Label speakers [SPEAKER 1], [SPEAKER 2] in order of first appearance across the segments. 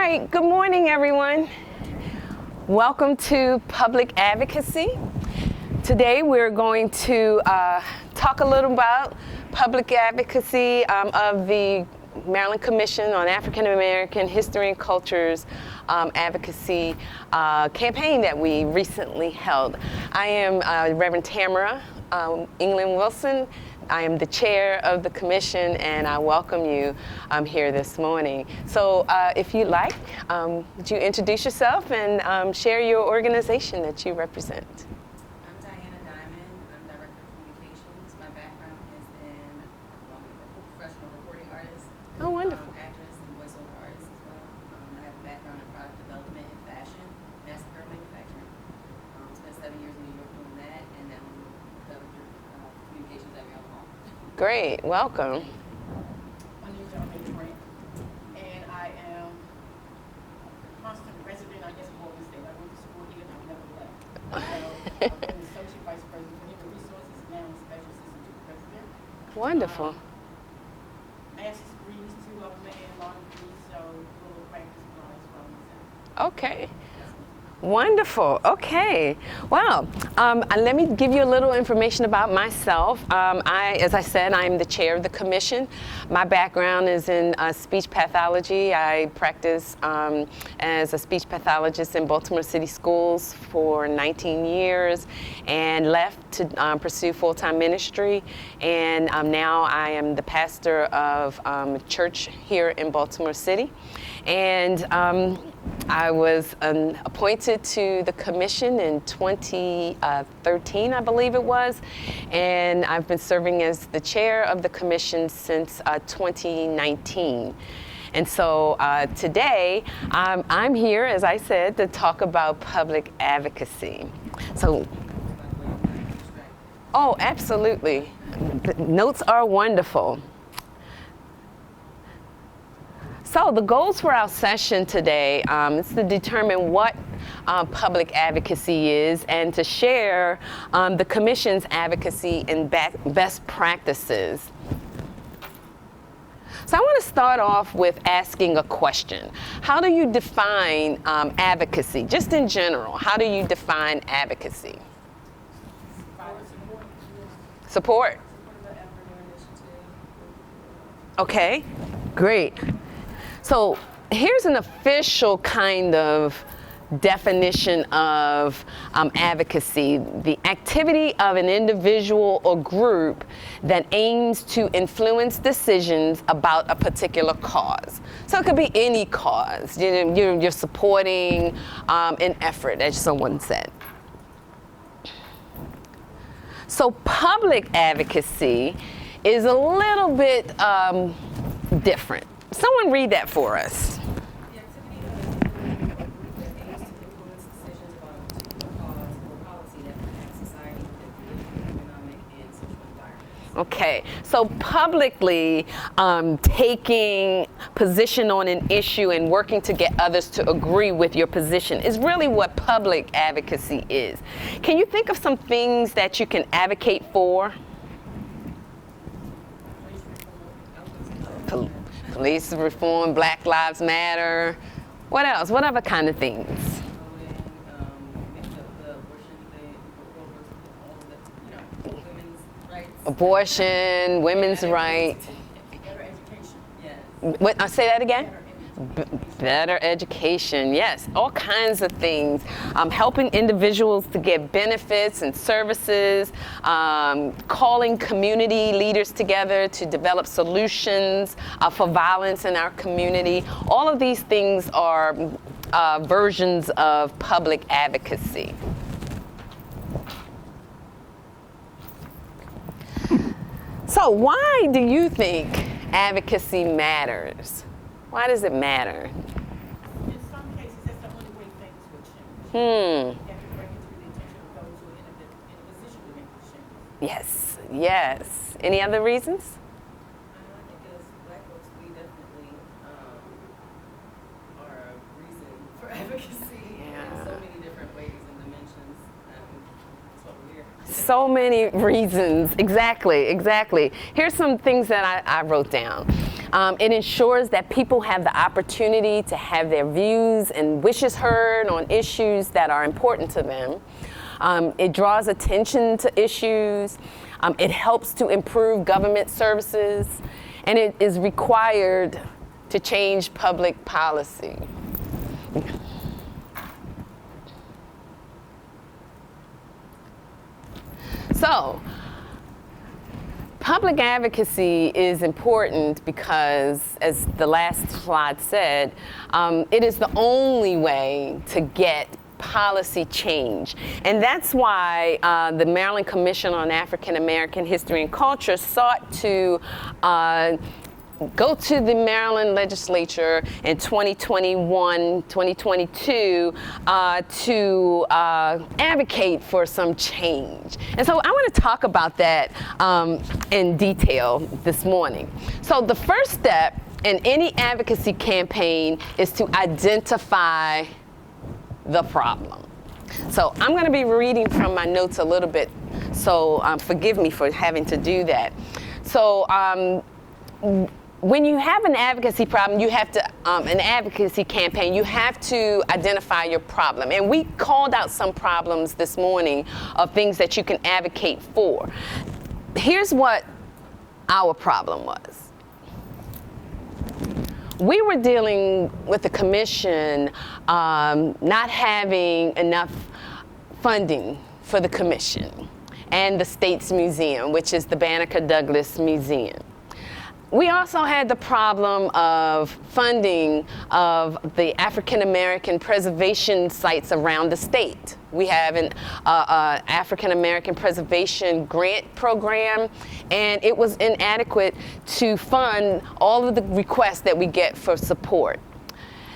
[SPEAKER 1] right, good morning, everyone. Welcome to Public Advocacy. Today we're going to talk a little about public advocacy of the Maryland Commission on African American History and Cultures advocacy campaign that we recently held. I am Reverend Tamara England Wilson. I am the chair of the commission, and I welcome you here this morning. So if you'd like, would you introduce yourself and share your organization that you represent?
[SPEAKER 2] I'm D.Min. I'm Director of Communications. My background is in professional recording artist.
[SPEAKER 1] Oh, wonderful.
[SPEAKER 2] Actress and voiceover artist as well. I have a background in product development and fashion, mass apparel manufacturing. Spent 7 years in New York doing that, and now I'm Director of Communications at Maryland.
[SPEAKER 1] Great, welcome.
[SPEAKER 3] My name is Journey, and I am a constant resident, I guess, of Hogan State. I went to school here and I've never left. So I've been Associate Vice President for Human Resources, and now I'm Special Assistant to the President.
[SPEAKER 1] Wonderful.
[SPEAKER 3] Master's degrees, 2 of them, and law degrees, so a little practice law as well.
[SPEAKER 1] Okay. Wonderful. Okay. Well, let me give you a little information about myself. As I said, I'm the chair of the commission. My background is in speech pathology. I practiced as a speech pathologist in Baltimore City schools for 19 years and left to pursue full-time ministry. And now I am the pastor of a church here in Baltimore City. And I was appointed to the commission in 2013, I believe it was, and I've been serving as the chair of the commission since 2019. And so today, I'm here, as I said, to talk about public advocacy. So, oh, absolutely. The notes are wonderful. So the goals for our session today is to determine what public advocacy is and to share the Commission's advocacy and best practices. So I want to start off with asking a question. How do you define advocacy? Just in general, how do you define advocacy? Support. Okay, great. So here's an official kind of definition of advocacy: the activity of an individual or group that aims to influence decisions about a particular cause. So it could be any cause. You're supporting an effort, as someone said. So public advocacy is a little bit different. Someone read that for us.
[SPEAKER 2] The activity of a group that aims to influence decisions about a particular cause or policy that impacts society within political, economic, and social environments.
[SPEAKER 1] Okay, so publicly taking position on an issue and working to get others to agree with your position is really what public advocacy is. Can you think of some things that you can advocate for? Police reform, Black Lives Matter. What else? What other kind of things? Abortion, women's rights.
[SPEAKER 3] Better education.
[SPEAKER 2] Yes.
[SPEAKER 1] What? Say that again? Better education, yes, all kinds of things. Helping individuals to get benefits and services, calling community leaders together to develop solutions for violence in our community. All of these things are versions of public advocacy. So why do you think advocacy matters? Why does it matter?
[SPEAKER 3] In some cases, that's the only way things will change. You have to bring it to the attention of those who are in a position to make the change.
[SPEAKER 1] Yes, yes. Any other reasons?
[SPEAKER 2] I think as Black folks, we definitely are a reason for advocacy in so many different ways and dimensions. That's what we're here.
[SPEAKER 1] So many reasons. Exactly, exactly. Here's some things that I wrote down. It ensures that people have the opportunity to have their views and wishes heard on issues that are important to them. It draws attention to issues. It helps to improve government services. And it is required to change public policy. So, public advocacy is important because, as the last slide said, it is the only way to get policy change. And that's why the Maryland Commission on African American History and Culture sought to go to the Maryland legislature in 2021, 2022 to advocate for some change. And so I want to talk about that in detail this morning. So the first step in any advocacy campaign is to identify the problem. So I'm going to be reading from my notes a little bit, so forgive me for having to do that. So when you have an advocacy problem, you have to, an advocacy campaign, you have to identify your problem. And we called out some problems this morning of things that you can advocate for. Here's what our problem was. We were dealing with the commission not having enough funding for the commission and the state's museum, which is the Banneker-Douglass Museum. We also had the problem of funding of the African American preservation sites around the state. We have an African American preservation grant program, and it was inadequate to fund all of the requests that we get for support.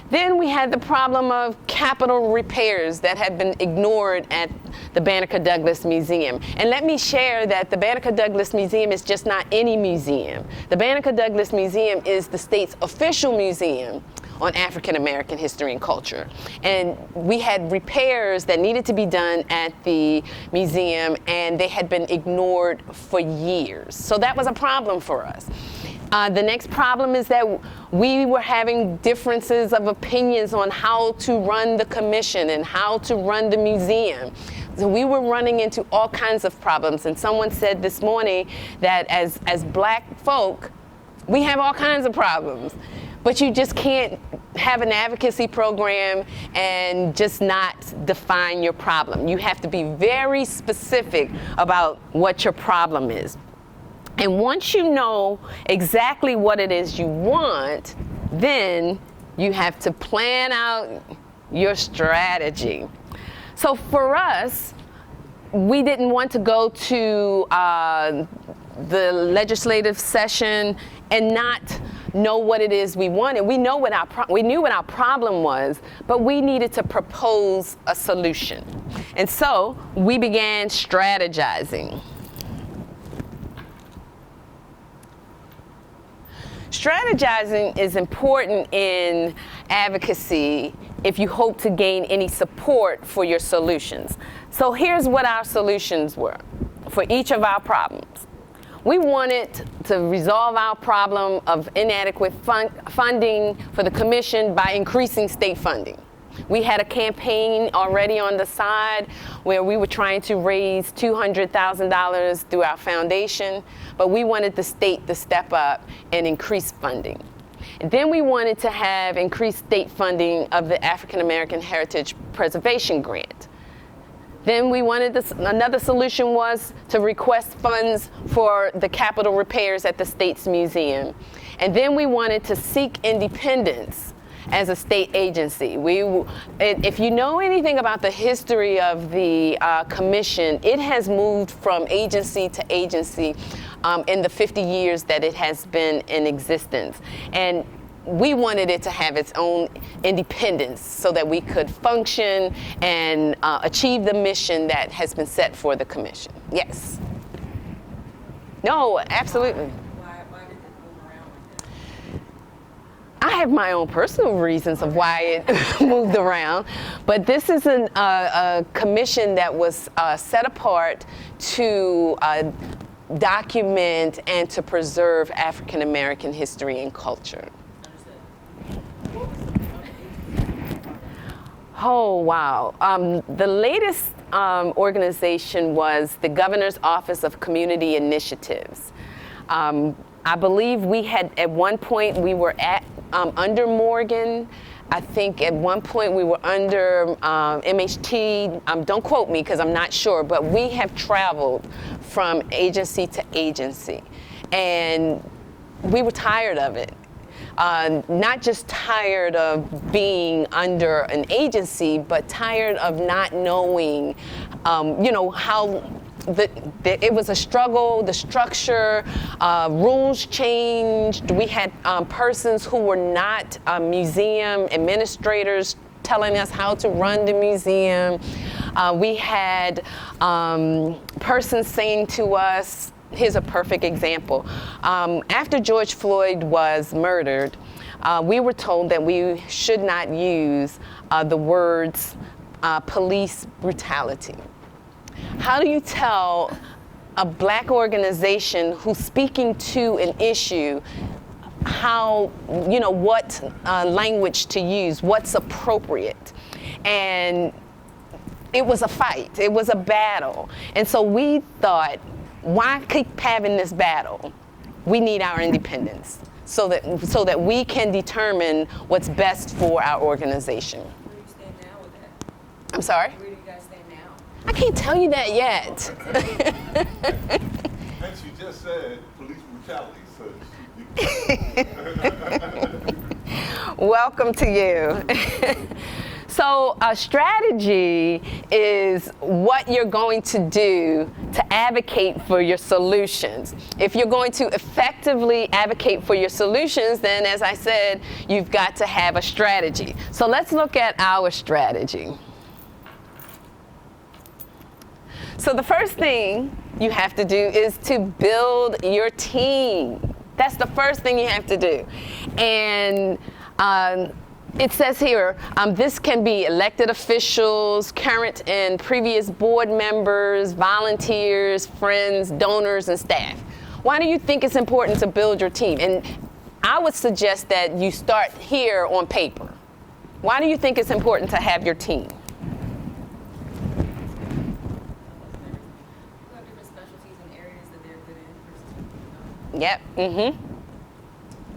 [SPEAKER 1] Then we had the problem of capital repairs that had been ignored at the Banneker-Douglass Museum. And let me share that the Banneker-Douglass Museum is just not any museum. The Banneker-Douglass Museum is the state's official museum on African American history and culture. And we had repairs that needed to be done at the museum, and they had been ignored for years. So that was a problem for us. The next problem is that we were having differences of opinions on how to run the commission and how to run the museum. So we were running into all kinds of problems. And someone said this morning that as black folk, we have all kinds of problems. But you just can't have an advocacy program and just not define your problem. You have to be very specific about what your problem is. And once you know exactly what it is you want, then you have to plan out your strategy. So for us, we didn't want to go to the legislative session and not know what it is we wanted. We knew what our problem was, but we needed to propose a solution. And so we began strategizing. Strategizing is important in advocacy if you hope to gain any support for your solutions. So here's what our solutions were for each of our problems. We wanted to resolve our problem of inadequate funding for the commission by increasing state funding. We had a campaign already on the side where we were trying to raise $200,000 through our foundation, but we wanted the state to step up and increase funding. And then we wanted to have increased state funding of the African American Heritage Preservation Grant. Then we wanted another solution was to request funds for the capital repairs at the state's museum. And then we wanted to seek independence as a state agency. If you know anything about the history of the commission, it has moved from agency to agency in the 50 years that it has been in existence. And we wanted it to have its own independence so that we could function and achieve the mission that has been set for the commission. Yes? No, absolutely.
[SPEAKER 2] Why did it move around like that?
[SPEAKER 1] I have my own personal reasons of why it moved around, but this is a commission that was set apart to document and to preserve African American history and culture. Oh, wow. The latest organization was the Governor's Office of Community Initiatives. I believe we had, at one point, we were under Morgan. I think at one point we were under MHT. Don't quote me because I'm not sure, but we have traveled from agency to agency. And we were tired of it. Not just tired of being under an agency, but tired of not knowing, how it was a struggle, the structure, rules changed. We had persons who were not museum administrators telling us how to run the museum. We had persons saying to us, here's a perfect example. After George Floyd was murdered, we were told that we should not use the words police brutality. How do you tell a Black organization who's speaking to an issue how, what language to use, what's appropriate? And it was a fight, it was a battle. And so we thought, why keep having this battle? We need our independence so that we can determine what's best for our organization.
[SPEAKER 2] Where do you stand now with that?
[SPEAKER 1] I'm sorry?
[SPEAKER 2] Where do you guys stand now?
[SPEAKER 1] I can't tell you that yet.
[SPEAKER 4] And she just said police brutality, so
[SPEAKER 1] Welcome to you. So a strategy is what you're going to do to advocate for your solutions. If you're going to effectively advocate for your solutions, then as I said, you've got to have a strategy. So let's look at our strategy. So the first thing you have to do is to build your team. That's the first thing you have to do. And it says here, this can be elected officials, current and previous board members, volunteers, friends, donors, and staff. Why do you think it's important to build your team? And I would suggest that you start here on paper. Why do you think it's important to have your team?
[SPEAKER 2] Who have different specialties and areas that they're good in versus
[SPEAKER 1] Yep. Mm-hmm.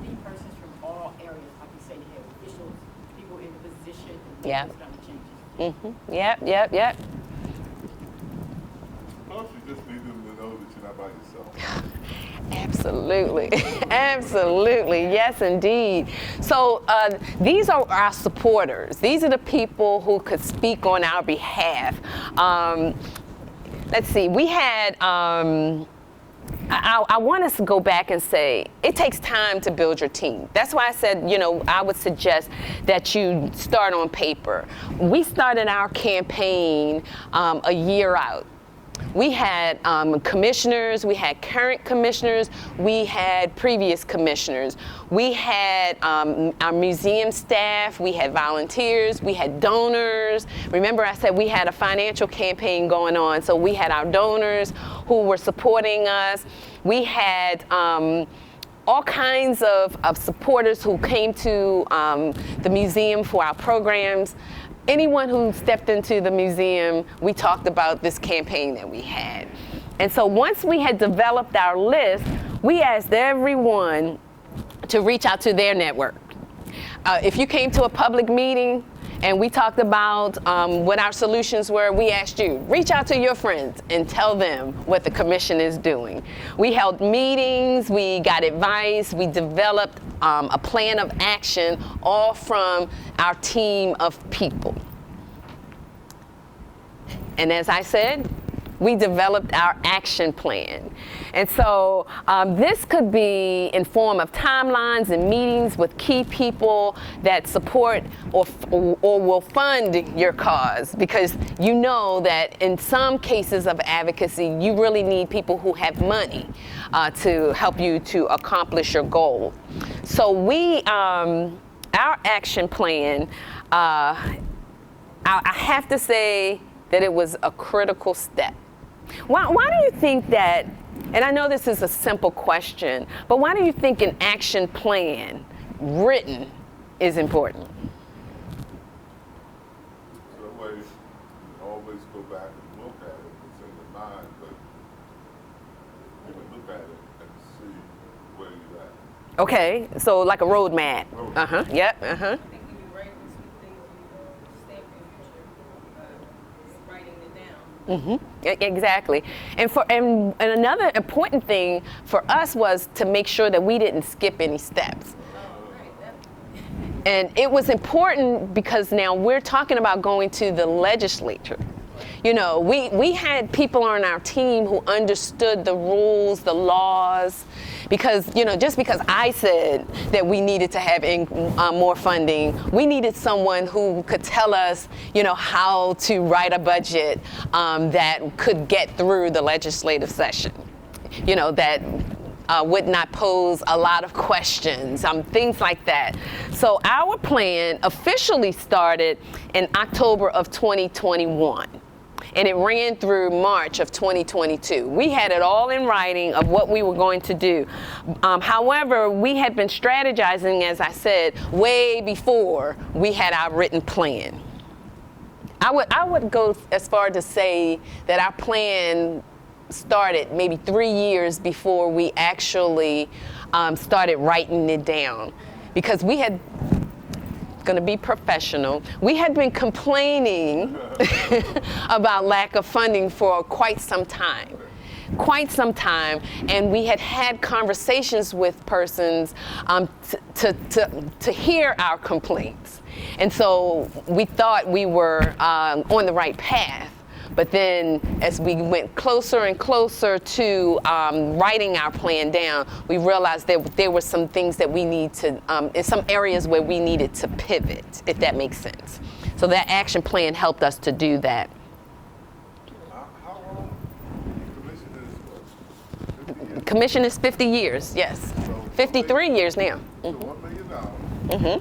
[SPEAKER 3] Need persons from all areas, like you say, you have officials, people in the position, and
[SPEAKER 1] Yeah.
[SPEAKER 3] those kind of changes.
[SPEAKER 1] Mm-hmm. Yep.
[SPEAKER 4] plus you just need them to know that you're not by yourself.
[SPEAKER 1] Absolutely. Absolutely. Yes, indeed. So these are our supporters. These are the people who could speak on our behalf. Let's see. We had, I want us to go back and say, it takes time to build your team. That's why I said, I would suggest that you start on paper. We started our campaign a year out. We had commissioners, we had current commissioners, we had previous commissioners. We had our museum staff, we had volunteers, we had donors. Remember I said we had a financial campaign going on, so we had our donors who were supporting us. We had all kinds of supporters who came to the museum for our programs. Anyone who stepped into the museum, we talked about this campaign that we had. And so once we had developed our list, we asked everyone to reach out to their network. If you came to a public meeting and we talked about what our solutions were, we asked you, reach out to your friends and tell them what the commission is doing. We held meetings, we got advice, we developed a plan of action, all from our team of people. And as I said, we developed our action plan. And so this could be in form of timelines and meetings with key people that support or will fund your cause, because you know that in some cases of advocacy, you really need people who have money to help you to accomplish your goal. So our action plan, I have to say that it was a critical step. Why do you think that, and I know this is a simple question, but why do you think an action plan written is important?
[SPEAKER 4] So that way, you always go back and look at it. It's in your mind, but you can look at it and see where you're at.
[SPEAKER 1] Okay, so like a roadmap. Uh-huh, yep, uh-huh.
[SPEAKER 2] I think when you write and speak things, you stamp your future, writing it down.
[SPEAKER 1] Exactly. And another important thing for us was to make sure that we didn't skip any steps. And it was important because now we're talking about going to the legislature. You know, we had people on our team who understood the rules, the laws, because, you know, just because I said that we needed to have more funding, we needed someone who could tell us, you know, how to write a budget that could get through the legislative session, you know, that would not pose a lot of questions, things like that. So our plan officially started in October of 2021. And it ran through March of 2022. We had it all in writing of what we were going to do. However, we had been strategizing, as I said, way before we had our written plan. I would go as far to say that our plan started maybe 3 years before we actually started writing it down, because we had, going to be professional, we had been complaining about lack of funding for quite some time, and we had had conversations with persons to hear our complaints. And so we thought we were on the right path. But then as we went closer and closer to writing our plan down, we realized that there were some things that we need to, in some areas where we needed to pivot, if that makes sense. So that action plan helped us to do that.
[SPEAKER 4] How long the commission is? 50 years?
[SPEAKER 1] Commission is 50 years, yes.
[SPEAKER 4] So
[SPEAKER 1] 53 years now.
[SPEAKER 4] So $1 million.
[SPEAKER 1] Mm-hmm.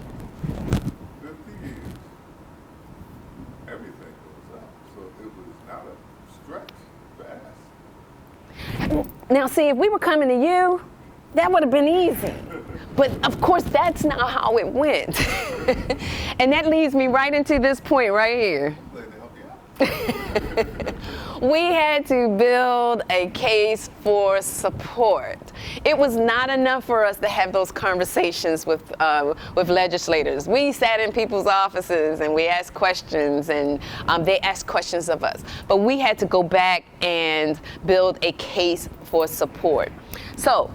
[SPEAKER 4] 50 years. Everything goes up. So it was not a stretch to ask.
[SPEAKER 1] Now, see, if we were coming to you, that would have been easy. But of course, that's not how it went. And that leads me right into this point right here.
[SPEAKER 4] I'm glad to help you out.
[SPEAKER 1] We had to build a case for support. It was not enough for us to have those conversations with legislators. We sat in people's offices and we asked questions, and they asked questions of us. But we had to go back and build a case for support. So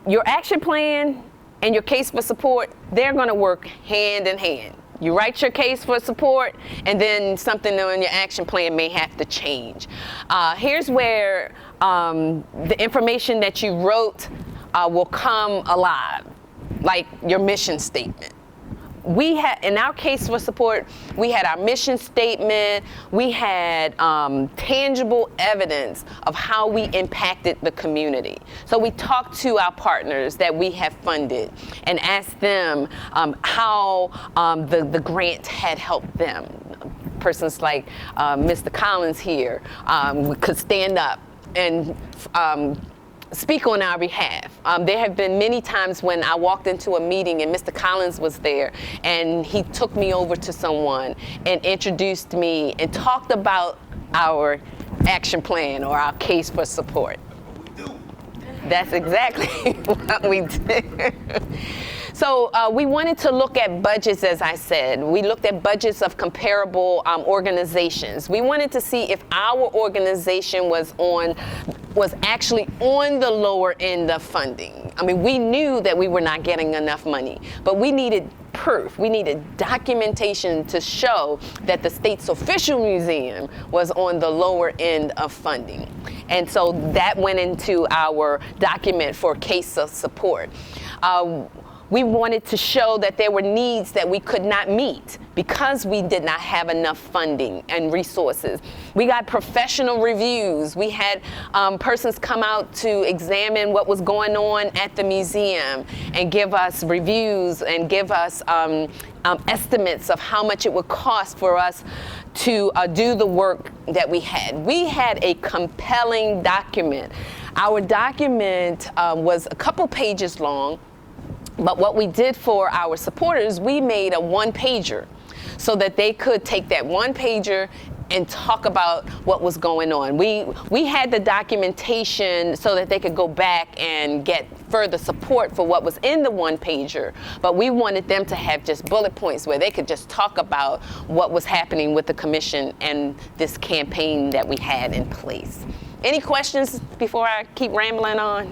[SPEAKER 1] your action plan and your case for support, they're going to work hand in hand. You write your case for support, and then something on your action plan may have to change. Here's where the information that you wrote will come alive, like your mission statement. We had, in our case for support, we had our mission statement, we had tangible evidence of how we impacted the community. So we talked to our partners that we have funded and asked them how the grant had helped them. Persons like Mr. Collins here could stand up and speak on our behalf. There have been many times when I walked into a meeting and Mr. Collins was there, and he took me over to someone and introduced me and talked about our action plan or our case for support. That's exactly what we did. So we wanted to look at budgets, as I said. We looked at budgets of comparable organizations. We wanted to see if our organization was actually on the lower end of funding. I mean, we knew that we were not getting enough money, but we needed proof. We needed documentation to show that the state's official museum was on the lower end of funding. And so that went into our document for case of support. We wanted to show that there were needs that we could not meet because we did not have enough funding and resources. We got professional reviews. We had persons come out to examine what was going on at the museum and give us reviews and give us estimates of how much it would cost for us to do the work that we had. We had a compelling document. Our document was a couple pages long, but what we did for our supporters, we made a one-pager so that they could take that one-pager and talk about what was going on. We had the documentation so that they could go back and get further support for what was in the one-pager, but we wanted them to have just bullet points where they could just talk about what was happening with the commission and this campaign that we had in place. Any questions before I keep rambling on?
[SPEAKER 4] I'm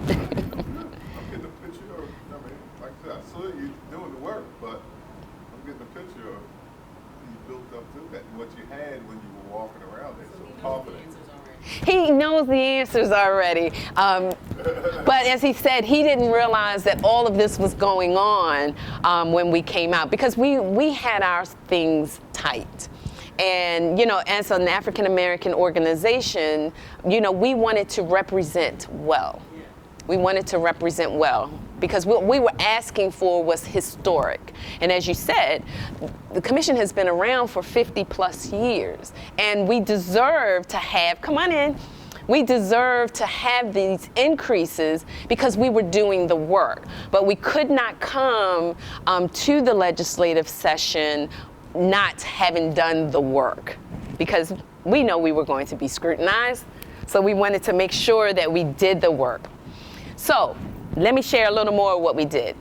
[SPEAKER 4] getting a picture of, I mean, like I said, I saw you doing the work, but I'm getting a picture of you built up to that, what you had when you were walking around there, so confident.
[SPEAKER 1] He knows the answers already. But as he said, he didn't realize that all of this was going on when we came out, because we had our things tight. And, you know, as an African American organization, you know, we wanted to represent well. We wanted to represent well because what we were asking for was historic. And as you said, the commission has been around for 50 plus years, and we deserve to have, come on in, we deserve to have these increases because we were doing the work. But we could not come to the legislative session not having done the work, because we know we were going to be scrutinized. So we wanted to make sure that we did the work. So let me share a little more of what we did.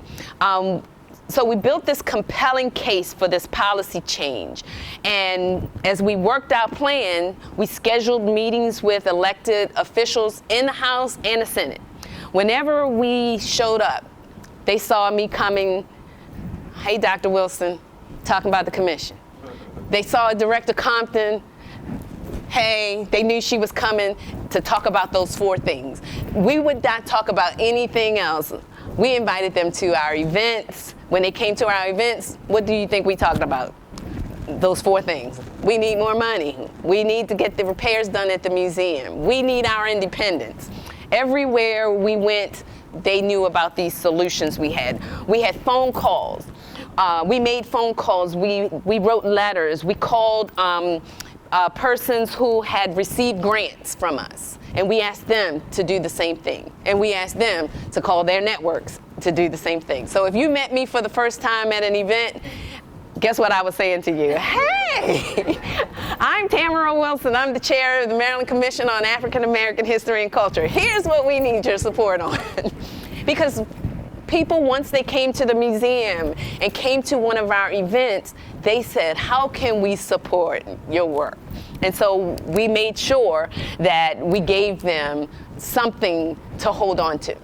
[SPEAKER 1] So we built this compelling case for this policy change. And as we worked our plan, we scheduled meetings with elected officials in the House and the Senate. Whenever we showed up, they saw me coming, hey, Dr. Wilson, talking about the commission. They saw Director Compton, hey, they knew she was coming to talk about those four things. We would not talk about anything else. We invited them to our events. When they came to our events, what do you think we talked about? Those four things. We need more money. We need to get the repairs done at the museum. We need our independence. Everywhere we went, they knew about these solutions we had. We had phone calls. We made phone calls. We wrote letters. We called persons who had received grants from us, and we asked them to do the same thing. And we asked them to call their networks to do the same thing. So if you met me for the first time at an event, guess what I was saying to you? Hey, I'm Tamara Wilson. I'm the chair of the Maryland Commission on African American History and Culture. Here's what we need your support on. Because people, once they came to the museum and came to one of our events, they said, how can we support your work? And so we made sure that we gave them something to hold on to.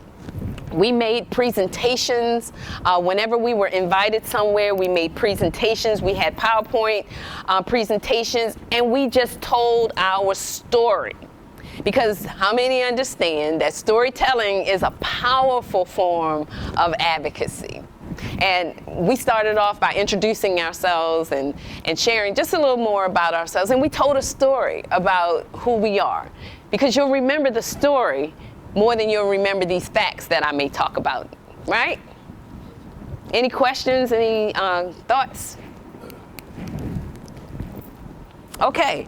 [SPEAKER 1] We made presentations. Whenever we were invited somewhere, we made presentations. We had PowerPoint presentations, and we just told our story. Because how many understand that storytelling is a powerful form of advocacy? And we started off by introducing ourselves and sharing just a little more about ourselves. And we told a story about who we are. Because you'll remember the story more than you'll remember these facts that I may talk about, right? Any questions, any thoughts? Okay,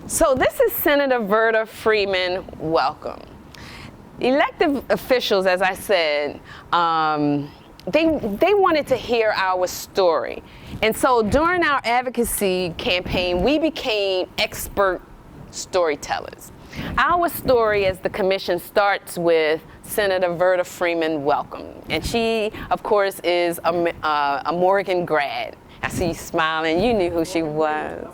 [SPEAKER 1] So this is Senator Verda Freeman Welcome. Elected officials, as I said, they wanted to hear our story. And so during our advocacy campaign, we became expert storytellers. Our story as the commission starts with Senator Verda Freeman Welcome. And she, of course, is a Morgan grad. I see you smiling. You knew who she was.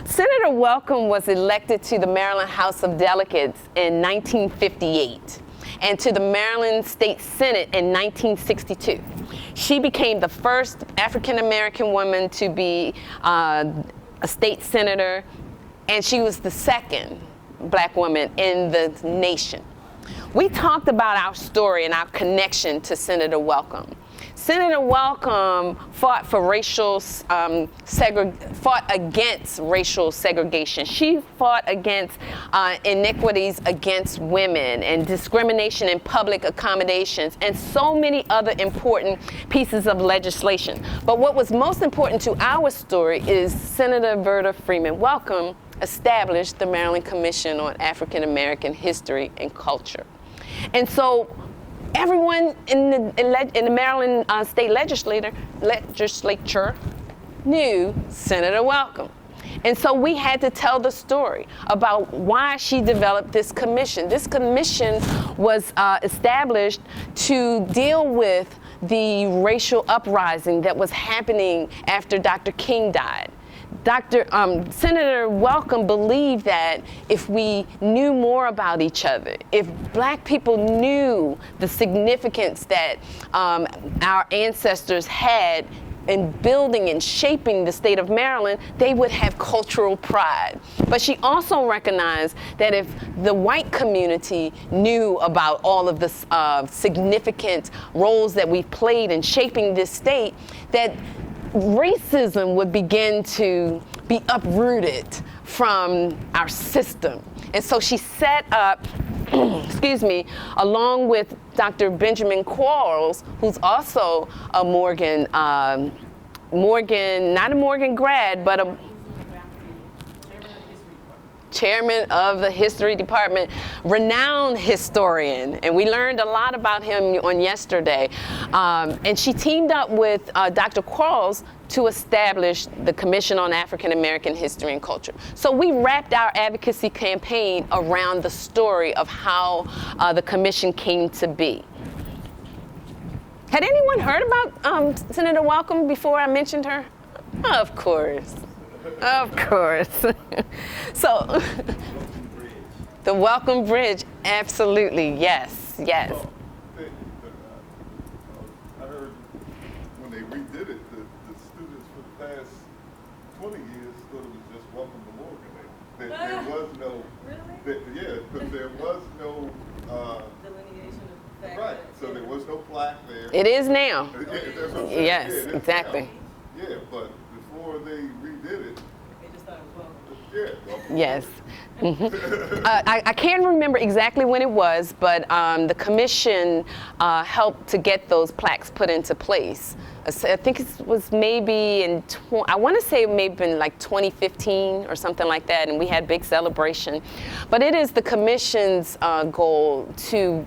[SPEAKER 1] Senator Welcome was elected to the Maryland House of Delegates in 1958 and to the Maryland State Senate in 1962. She became the first African American woman to be a state senator, and she was the second black woman in the nation. We talked about our story and our connection to Senator Welcome. Senator Welcome fought for fought against racial segregation. She fought against inequities against women and discrimination in public accommodations and so many other important pieces of legislation. But what was most important to our story is Senator Verta Freeman Welcome established the Maryland Commission on African American History and Culture. And so everyone in the Maryland state legislature knew Senator Welcome. And so we had to tell the story about why she developed this commission. This commission was established to deal with the racial uprising that was happening after Dr. King died. Senator Welcome believed that if we knew more about each other, if black people knew the significance that our ancestors had in building and shaping the state of Maryland, they would have cultural pride. But she also recognized that if the white community knew about all of the significant roles that we've played in shaping this state, that racism would begin to be uprooted from our system. And so she set up, excuse me, along with Dr. Benjamin Quarles, who's also a Morgan, not a Morgan grad, but a chairman of the history department, renowned historian, and we learned a lot about him on yesterday. And she teamed up with Dr. Quarles to establish the Commission on African American History and Culture. So we wrapped our advocacy campaign around the story of how the commission came to be. Had anyone heard about Senator Welcome before I mentioned her? Of course. Of course. So, the Welcome Bridge, absolutely, yes, yes.
[SPEAKER 4] Well, I heard when they redid it, the students for the past 20 years thought it was just Welcome to Morgan. There was no, because there was no
[SPEAKER 2] Delineation of fact.
[SPEAKER 4] right. So there was no plaque there.
[SPEAKER 1] It is now.
[SPEAKER 4] That's what I'm saying.
[SPEAKER 1] Yes,
[SPEAKER 4] Yeah, it is
[SPEAKER 1] exactly.
[SPEAKER 4] now. Yeah, but before they redid it,
[SPEAKER 2] They just thought it was welcome.
[SPEAKER 4] welcome.
[SPEAKER 1] Yes. I can't remember exactly when it was, but the commission helped to get those plaques put into place. I think it was maybe I want to say maybe in like 2015 or something like that, and we had a big celebration. But it is the commission's goal to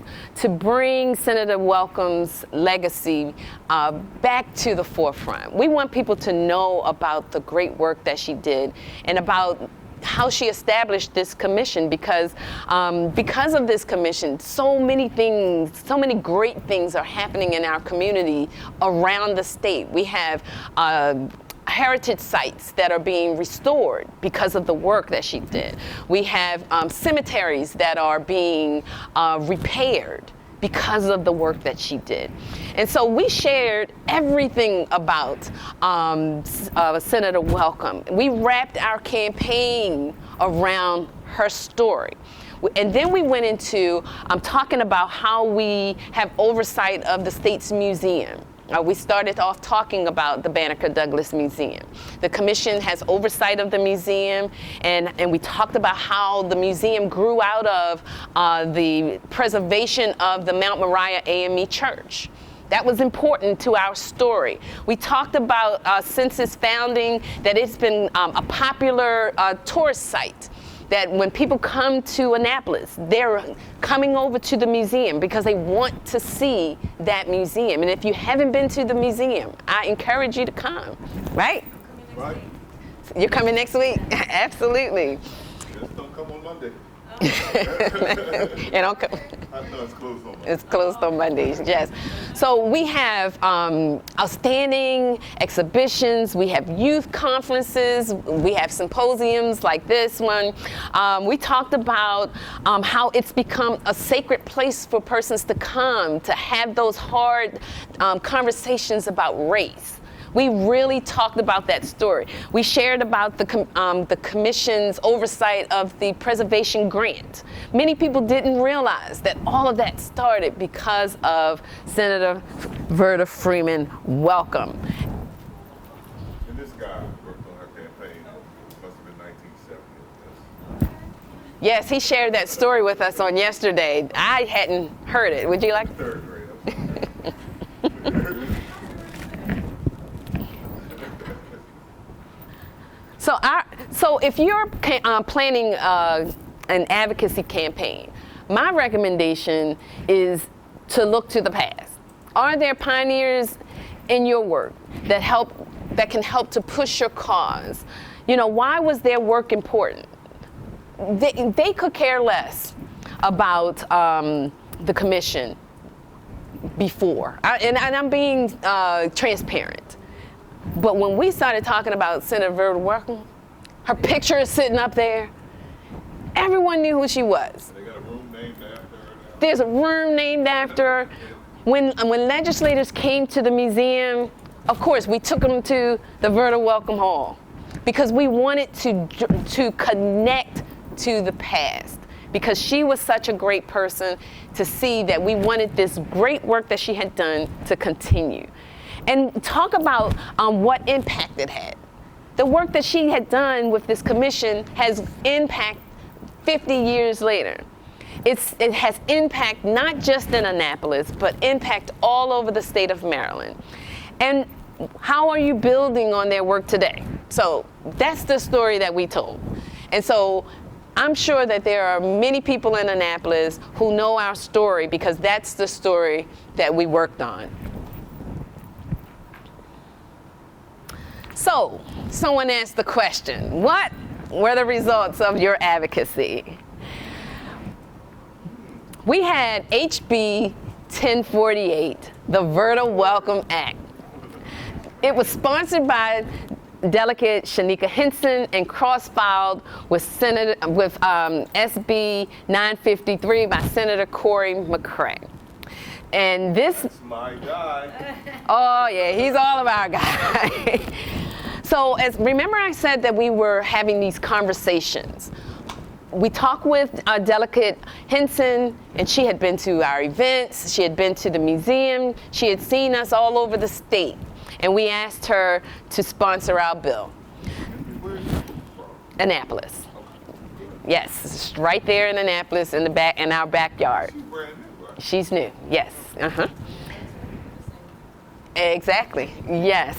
[SPEAKER 1] bring Senator Welcome's legacy back to the forefront. We want people to know about the great work that she did and about how she established this commission, because of this commission, so many great things are happening in our community around the state. We have heritage sites that are being restored because of the work that she did. We have cemeteries that are being repaired because of the work that she did. And so we shared everything about Senator Welcome. We wrapped our campaign around her story. And then we went into talking about how we have oversight of the state's museum. We started off talking about the Banneker-Douglass Museum. The commission has oversight of the museum, and we talked about how the museum grew out of the preservation of the Mount Moriah AME Church. That was important to our story. We talked about since its founding that it's been a popular tourist site. That when people come to Annapolis, they're coming over to the museum because they want to see that museum. And if you haven't been to the museum, I encourage you to come, right?
[SPEAKER 4] Right.
[SPEAKER 1] You're coming next week? Absolutely.
[SPEAKER 4] Just don't come on Monday.
[SPEAKER 1] And I'll come.
[SPEAKER 4] I know it's closed on Monday.
[SPEAKER 1] It's closed on Mondays, yes. So we have outstanding exhibitions, we have youth conferences, we have symposiums like this one. We talked about how it's become a sacred place for persons to come, to have those hard conversations about race. We really talked about that story. We shared about the commission's oversight of the preservation grant. Many people didn't realize that all of that started because of Senator Verta Freeman, welcome.
[SPEAKER 4] And this guy worked on her campaign, must have been 1970.
[SPEAKER 1] Yes, he shared that story with us on yesterday. I hadn't heard it. Would you like?
[SPEAKER 4] Third grade.
[SPEAKER 1] So if you're planning an advocacy campaign, my recommendation is to look to the past. Are there pioneers in your work that can help to push your cause? You know, why was their work important? They could care less about the commission before, and I'm being transparent. But when we started talking about Senator Verta Welcome, her picture is sitting up there. Everyone knew who she was.
[SPEAKER 4] They got a room named after her now.
[SPEAKER 1] There's a room named after her. When legislators came to the museum, of course, we took them to the Verta Welcome Hall because we wanted to connect to the past, because she was such a great person, to see that we wanted this great work that she had done to continue. And talk about what impact it had. The work that she had done with this commission has impact 50 years later. It has impact not just in Annapolis, but impact all over the state of Maryland. And how are you building on their work today? So that's the story that we told. And so I'm sure that there are many people in Annapolis who know our story, because that's the story that we worked on. So, someone asked the question, what were the results of your advocacy? We had HB 1048, the Verta Welcome Act. It was sponsored by Delegate Shanika Henson and cross-filed with SB 953 by Senator Corey McCray. And this...
[SPEAKER 4] That's my guy.
[SPEAKER 1] Oh yeah, he's all of our guy. So remember I said that we were having these conversations. We talked with Delegate Henson, and she had been to our events, she had been to the museum, she had seen us all over the state, and we asked her to sponsor our bill.
[SPEAKER 4] Where's she from?
[SPEAKER 1] Annapolis. Yes, it's right there in Annapolis, in our backyard.
[SPEAKER 4] She's brand new, right?
[SPEAKER 1] She's new, yes. Exactly, yes.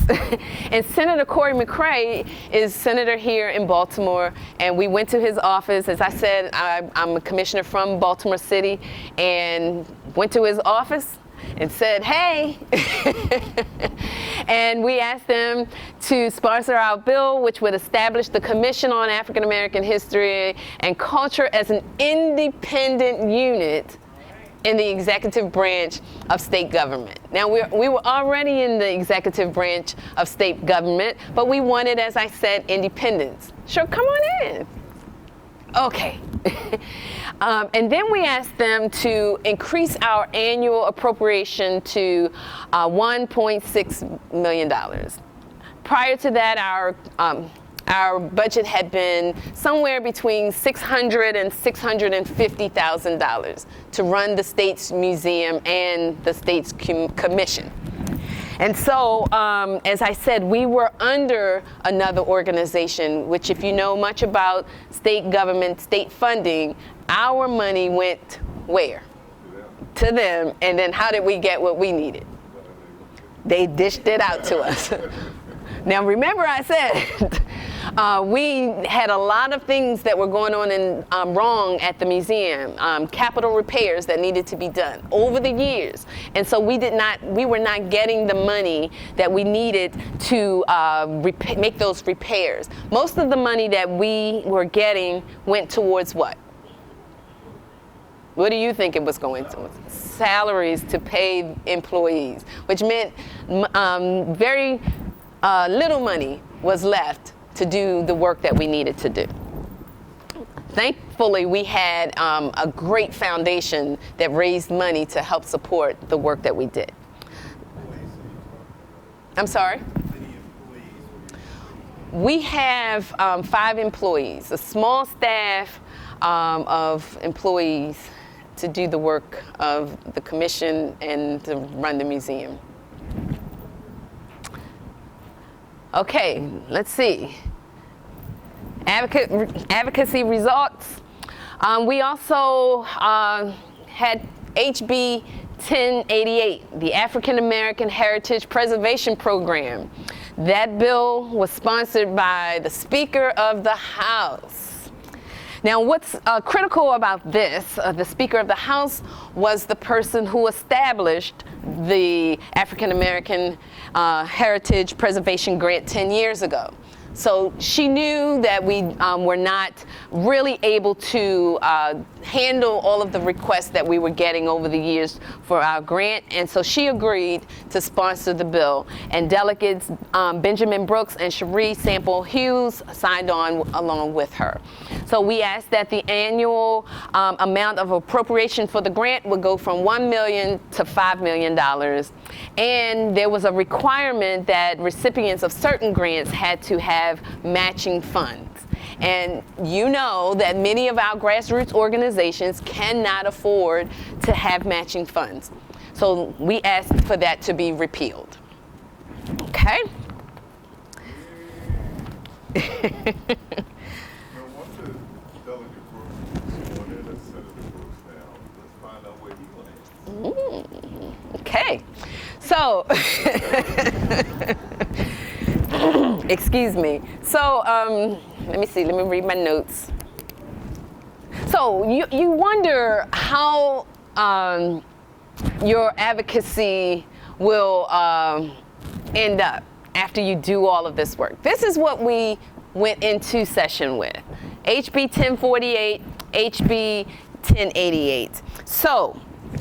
[SPEAKER 1] And Senator Corey McCray is senator here in Baltimore, and we went to his office. As I said, I'm a commissioner from Baltimore City, and went to his office and said, hey. And we asked them to sponsor our bill, which would establish the Commission on African American History and Culture as an independent unit in the executive branch of state government. Now, we were already in the executive branch of state government, but we wanted, as I said, independence. Sure, come on in. Okay. And then we asked them to increase our annual appropriation to $1.6 million. Prior to that, our budget had been somewhere between $600,000 and $650,000 to run the state's museum and the state's commission. And so, as I said, we were under another organization, which, if you know much about state government, state funding, our money went where? To them. And then how did we get what we needed? They dished it out to us. Now, remember I said, we had a lot of things that were going on in, wrong at the museum, capital repairs that needed to be done over the years. And so we were not getting the money that we needed to make those repairs. Most of the money that we were getting went towards what? What do you think it was going to? Salaries to pay employees, which meant very little money was left to do the work that we needed to do. Thankfully, we had a great foundation that raised money to help support the work that we did. I'm sorry? We have 5 employees, a small staff of employees to do the work of the commission and to run the museum. Okay, let's see. Advocacy results. We also had HB 1088, the African American Heritage Preservation Program. That bill was sponsored by the Speaker of the House. Now, what's critical about this, the Speaker of the House was the person who established the African American Heritage Preservation Grant 10 years ago. So she knew that we were not really able to handle all of the requests that we were getting over the years for our grant, and so she agreed to sponsor the bill. And delegates Benjamin Brooks and Cherie Sample Hughes signed on along with her. So we asked that the annual amount of appropriation for the grant would go from $1 million to $5 million. And there was a requirement that recipients of certain grants had to have matching funds. And you know that many of our grassroots organizations cannot afford to have matching funds. So we asked for that to be repealed. Okay?
[SPEAKER 4] Now, once the delegate Brooks is sworn in as Senator Brooks now, let's find out where he lands.
[SPEAKER 1] Okay. So, excuse me. So, let me see, let me read my notes. So, you wonder how your advocacy will end up after you do all of this work. This is what we went into session with. HB 1048, HB 1088. So,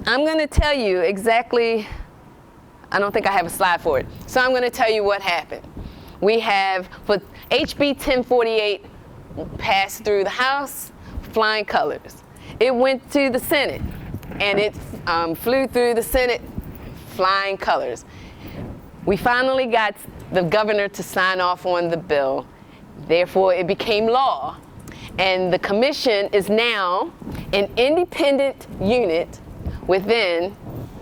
[SPEAKER 1] I'm going to tell you exactly, I don't think I have a slide for it. So I'm going to tell you what happened. We have, for HB 1048 passed through the House, flying colors. It went to the Senate, and it flew through the Senate, flying colors. We finally got the governor to sign off on the bill. Therefore, it became law. And the commission is now an independent unit within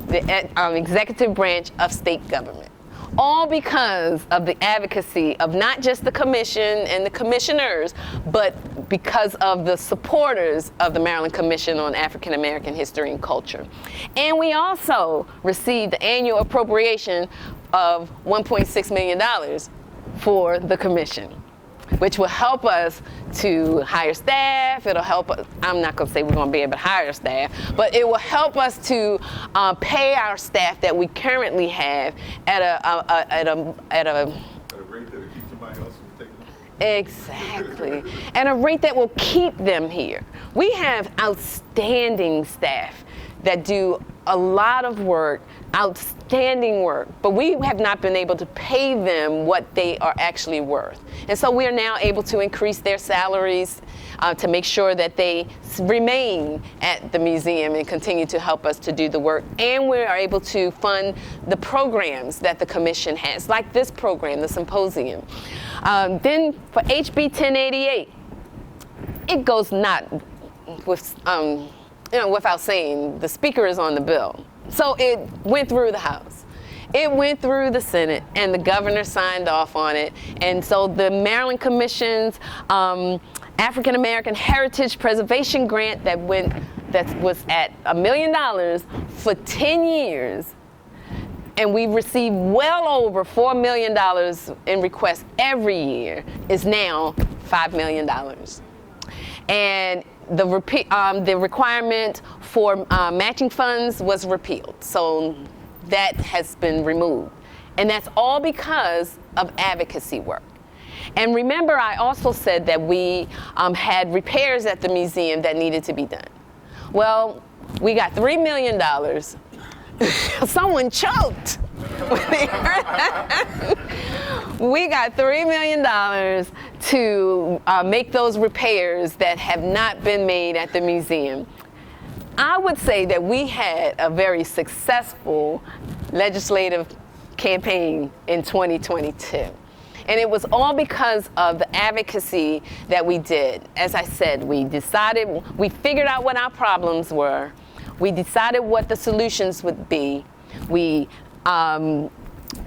[SPEAKER 1] the executive branch of state government. All because of the advocacy of not just the commission and the commissioners, but because of the supporters of the Maryland Commission on African American History and Culture. And we also received the annual appropriation of $1.6 million for the commission, which will help us to hire staff. It'll help us, I'm not gonna say we're gonna be able to hire staff, but it will help us to pay our staff that we currently have at a
[SPEAKER 4] rate that it keeps somebody else from taking them.
[SPEAKER 1] Exactly. At a rate that will keep them here. We have outstanding staff that do a lot of work, outstanding work, but we have not been able to pay them what they are actually worth. And so we are now able to increase their salaries to make sure that they remain at the museum and continue to help us to do the work. And we are able to fund the programs that the commission has, like this program, the Symposium. Then for HB 1088, it goes not with, without saying, the speaker is on the bill. So it went through the House. It went through the Senate, and the governor signed off on it. And so the Maryland Commission's African American Heritage Preservation Grant that was at $1 million for 10 years, and we received well over $4 million in requests every year, is now $5 million. And the requirement for matching funds was repealed. So that has been removed. And that's all because of advocacy work. And remember, I also said that we had repairs at the museum that needed to be done. Well, we got $3 million. Someone choked. We got $3 million to make those repairs that have not been made at the museum. I would say that we had a very successful legislative campaign in 2022. And it was all because of the advocacy that we did. As I said, we figured out what our problems were. We decided what the solutions would be. We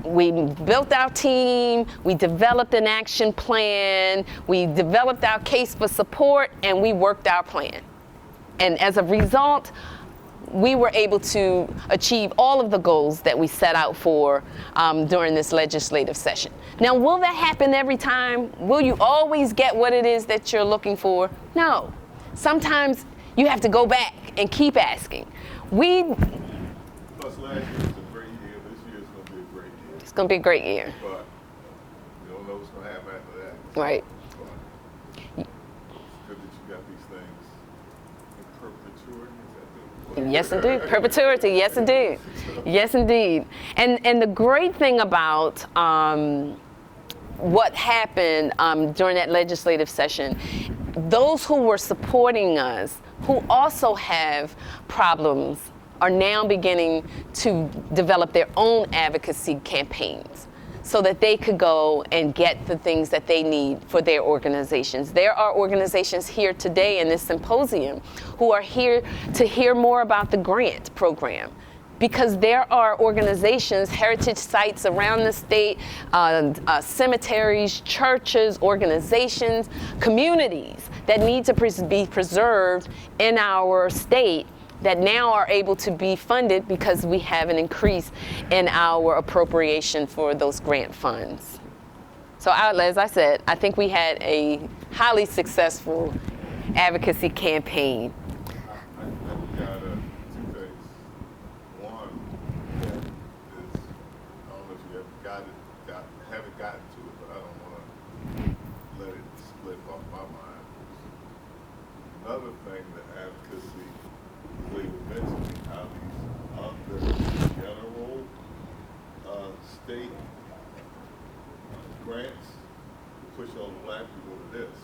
[SPEAKER 1] we built our team, we developed an action plan, we developed our case for support, and we worked our plan. And as a result, we were able to achieve all of the goals that we set out for during this legislative session. Now, will that happen every time? Will you always get what it is that you're looking for? No. Sometimes you have to go back and keep asking.
[SPEAKER 4] Plus, last year was a great year. This year is going to be a great year.
[SPEAKER 1] It's going to be a great year.
[SPEAKER 4] But you don't know what's going to happen after that.
[SPEAKER 1] Right.
[SPEAKER 4] But it's good that you got these things in perpetuity. Is that the word?
[SPEAKER 1] Yes, indeed. Perpetuity. Yes, indeed. Yes, indeed. And the great thing about what happened during that legislative session, those who were supporting us, who also have problems, are now beginning to develop their own advocacy campaigns so that they could go and get the things that they need for their organizations. There are organizations here today in this symposium who are here to hear more about the grant program, because there are organizations, heritage sites around the state, cemeteries, churches, organizations, communities that need to be preserved in our state that now are able to be funded because we have an increase in our appropriation for those grant funds. So as I said, I think we had a highly successful advocacy campaign.
[SPEAKER 4] I got two things. One that is, I don't know if you ever haven't gotten to it, but I don't want to let it slip off my mind. Another thing that advocacy, the way you mentioned how these other general state grants push all the black people to this,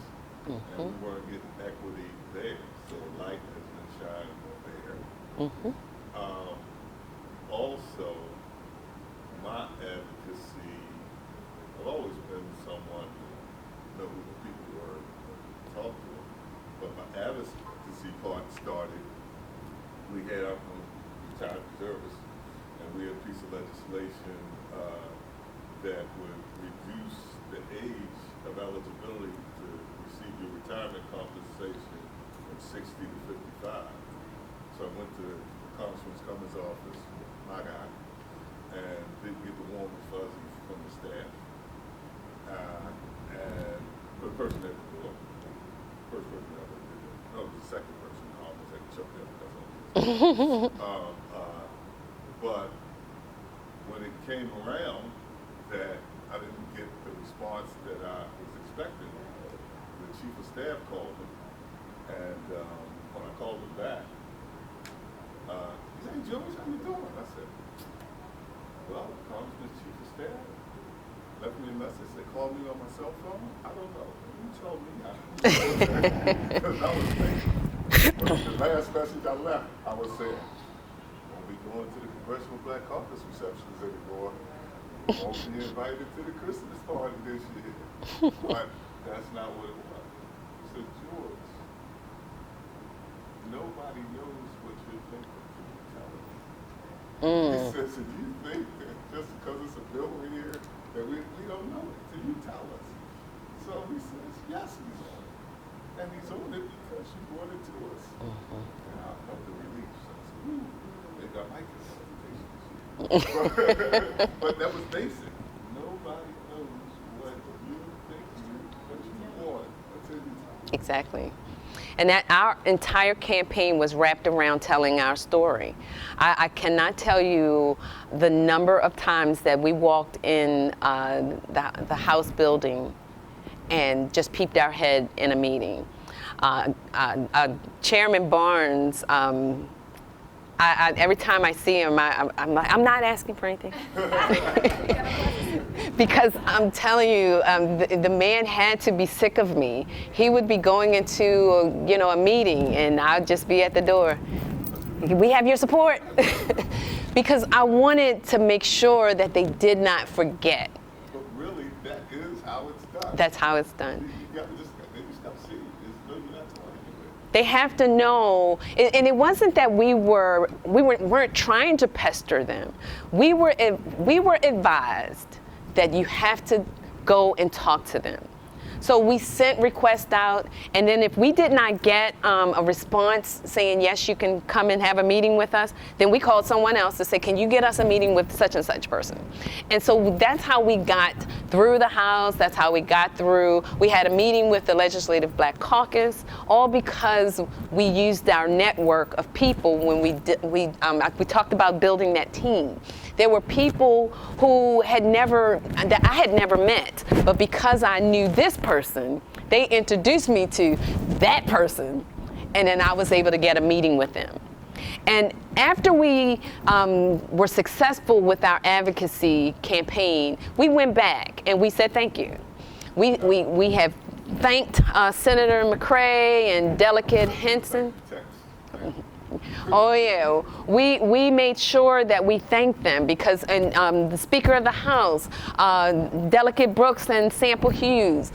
[SPEAKER 4] and we weren't getting equity there, so light has been shining there. Also, my advocacy, I've always been someone who know who the people were, talk to them, but my advocacy part started. We had our retired reservists, and we had a piece of legislation that would reduce the age of eligibility to receive your retirement compensation from 60 to 55. So I went to Congressman Cummings' office, my guy, and didn't get the warm and fuzzy from the staff. And the person that, first person that did it, no, the second person, I almost had to choke that because but when it came around that I didn't get the response that I was expecting, the chief of staff called me, and when I called him back, he said, "Hey, George, how you doing?" I said, "Well, Congressman, chief of staff left me a message, said, call me on my cell phone." I don't know. You told me. Because I was thinking, the last message I left, I was saying, won't be going to the Congressional Black Caucus receptions anymore. Won't be invited to the Christmas party this year. But that's not what it was. He said, "George, nobody knows what you're thinking till you tell them." He says, "If you think that just because it's a bill here, that we don't know it till you tell us." So he says, "Yes, he's on it. And he's on it because you brought it to us." And I felt the relief. So I said, "Ooh, maybe I might get some invitation this year." But that was basic. Nobody knows what you think what you want until you tell them.
[SPEAKER 1] Exactly. And that our entire campaign was wrapped around telling our story. I cannot tell you the number of times that we walked in the House building and just peeped our head in a meeting. Chairman Barnes, every time I see him, I'm like, I'm not asking for anything. Because I'm telling you, the man had to be sick of me. He would be going into a meeting, and I'd just be at the door. "We have your support." Because I wanted to make sure that they did not forget.
[SPEAKER 4] But really, that is how it's done.
[SPEAKER 1] That's how it's done.
[SPEAKER 4] You got to just maybe stop seeing it. No, you're not doing
[SPEAKER 1] They have to know, and it wasn't that we weren't trying to pester them. We were advised that you have to go and talk to them. So we sent requests out, and then if we did not get a response saying, yes, you can come and have a meeting with us, then we called someone else to say, can you get us a meeting with such and such person? And so that's how we got through the House. That's how we got through. We had a meeting with the Legislative Black Caucus, all because we used our network of people when we talked about building that team. There were people who that I had never met, but because I knew this person, they introduced me to that person, and then I was able to get a meeting with them. And after we were successful with our advocacy campaign, we went back and we said thank you. We have thanked Senator McCray and Delegate Henson. Oh yeah, we made sure that we thanked them because the Speaker of the House, Delegate Brooks and Sample Hughes,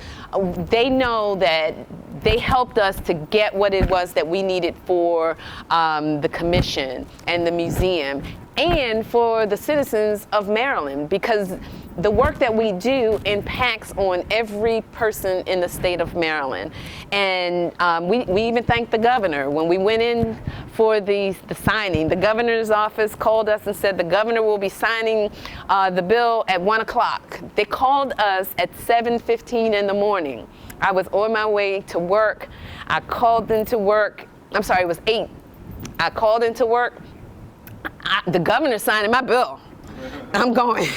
[SPEAKER 1] they know that they helped us to get what it was that we needed for the commission and the museum and for the citizens of Maryland, because the work that we do impacts on every person in the state of Maryland. And we even thanked the governor. When we went in for the signing, the governor's office called us and said the governor will be signing the bill at 1 o'clock. They called us at 7:15 in the morning. I was on my way to work. I called into work. I'm sorry, it was 8. I called into work. The governor signing my bill. I'm going.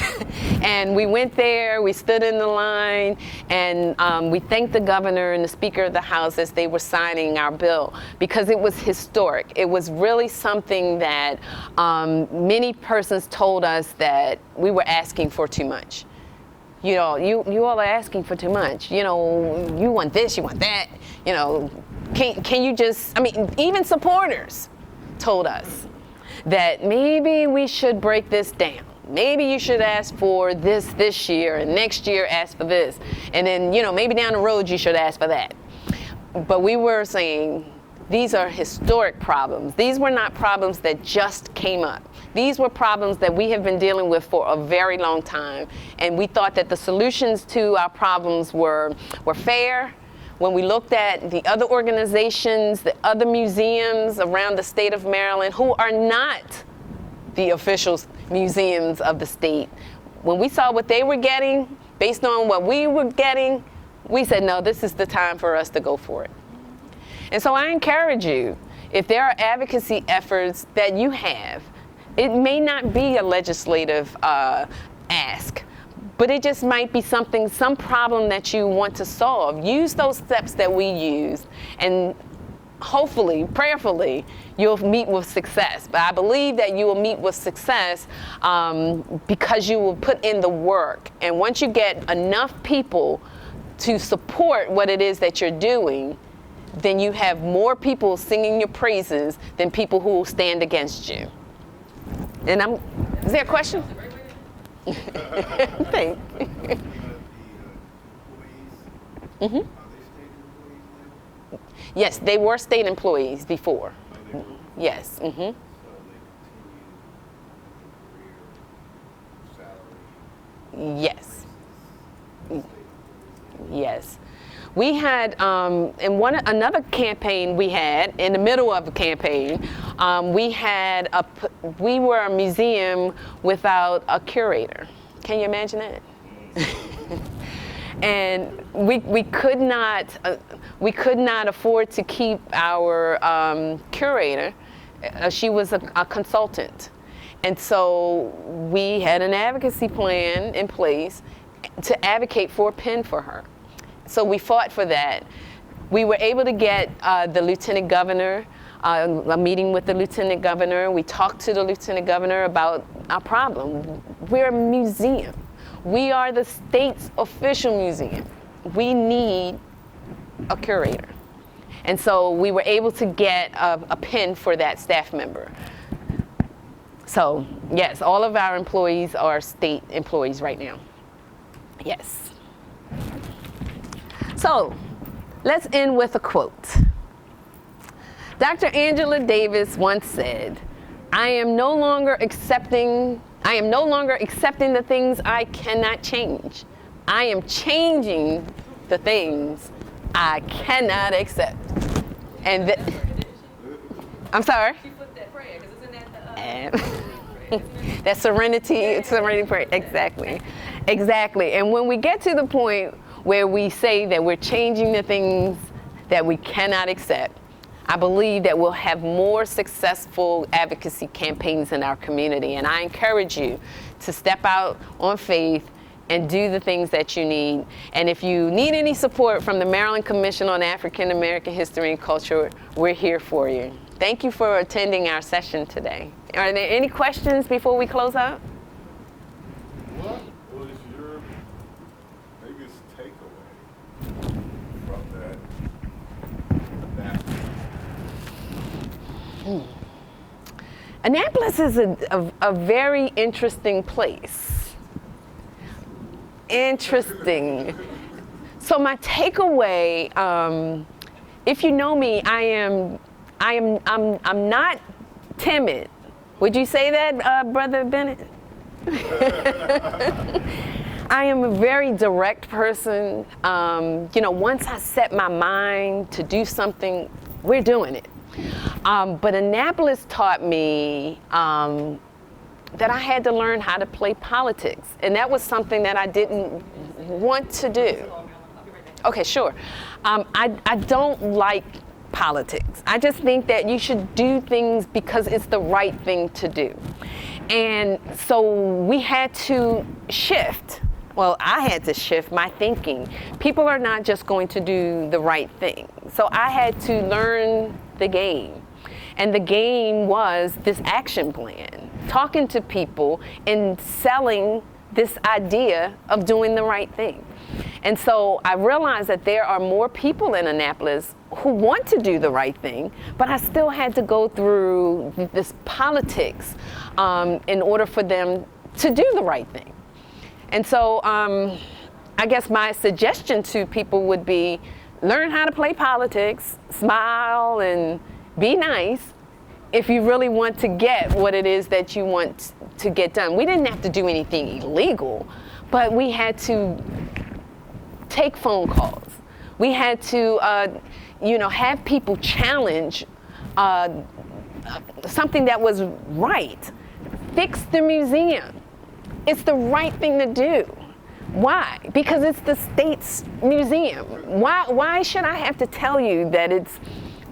[SPEAKER 1] And we went there, we stood in the line, and we thanked the governor and the Speaker of the House as they were signing our bill, because it was historic. It was really something that many persons told us that we were asking for too much. You know, you all are asking for too much. You know, you want this, you want that. You know, can you just, I mean, even supporters told us that maybe we should break this down. Maybe you should ask for this year, and next year ask for this. And then, you know, maybe down the road you should ask for that. But we were saying these are historic problems. These were not problems that just came up. These were problems that we have been dealing with for a very long time. And we thought that the solutions to our problems were fair. When we looked at the other organizations, the other museums around the state of Maryland who are not the official museums of the state, when we saw what they were getting, based on what we were getting, we said, no, this is the time for us to go for it. And so I encourage you, if there are advocacy efforts that you have, it may not be a legislative ask, but it just might be some problem that you want to solve. Use those steps that we use, and hopefully, prayerfully, you'll meet with success. But I believe that you will meet with success because you will put in the work. And once you get enough people to support what it is that you're doing, then you have more people singing your praises than people who will stand against you. And is there a question? Thanks. Mm-hmm. Yes, they were state employees before. Yes. Mm-hmm. Yes. Yes. We had, in another campaign we had, in the middle of a campaign, we were a museum without a curator. Can you imagine that? And we could not afford to keep our curator. She was a consultant. And so we had an advocacy plan in place to advocate for a pen for her. So we fought for that. We were able to get the lieutenant governor, a meeting with the lieutenant governor. We talked to the lieutenant governor about our problem. We're a museum. We are the state's official museum. We need a curator. And so we were able to get a pen for that staff member. So yes, all of our employees are state employees right now. Yes. So let's end with a quote. Dr. Angela Davis once said, I am no longer accepting the things I cannot change. I am changing the things I cannot accept. And I'm sorry?
[SPEAKER 2] She flipped that prayer, because isn't that the
[SPEAKER 1] That serenity prayer. Exactly. And when we get to the point where we say that we're changing the things that we cannot accept, I believe that we'll have more successful advocacy campaigns in our community. And I encourage you to step out on faith and do the things that you need. And if you need any support from the Maryland Commission on African American History and Culture, we're here for you. Thank you for attending our session today. Are there any questions before we close out?
[SPEAKER 4] What was your biggest takeaway from that announcement?
[SPEAKER 1] Annapolis is a very interesting place. Interesting. So my takeaway, if you know me, I'm not timid. Would you say that, Brother Bennett? I am a very direct person. Once I set my mind to do something, we're doing it. But Annapolis taught me that I had to learn how to play politics. And that was something that I didn't want to do. Okay, sure. I don't like politics. I just think that you should do things because it's the right thing to do. And so we had to shift. Well, I had to shift my thinking. People are not just going to do the right thing. So I had to learn the game. And the game was this action plan, talking to people and selling this idea of doing the right thing. And so I realized that there are more people in Annapolis who want to do the right thing, but I still had to go through this politics in order for them to do the right thing. And so I guess my suggestion to people would be learn how to play politics, smile, and be nice if you really want to get what it is that you want to get done. We didn't have to do anything illegal, but we had to take phone calls. We had to, have people challenge something that was right. Fix the museum. It's the right thing to do. Why? Because it's the state's museum. Why should I have to tell you that it's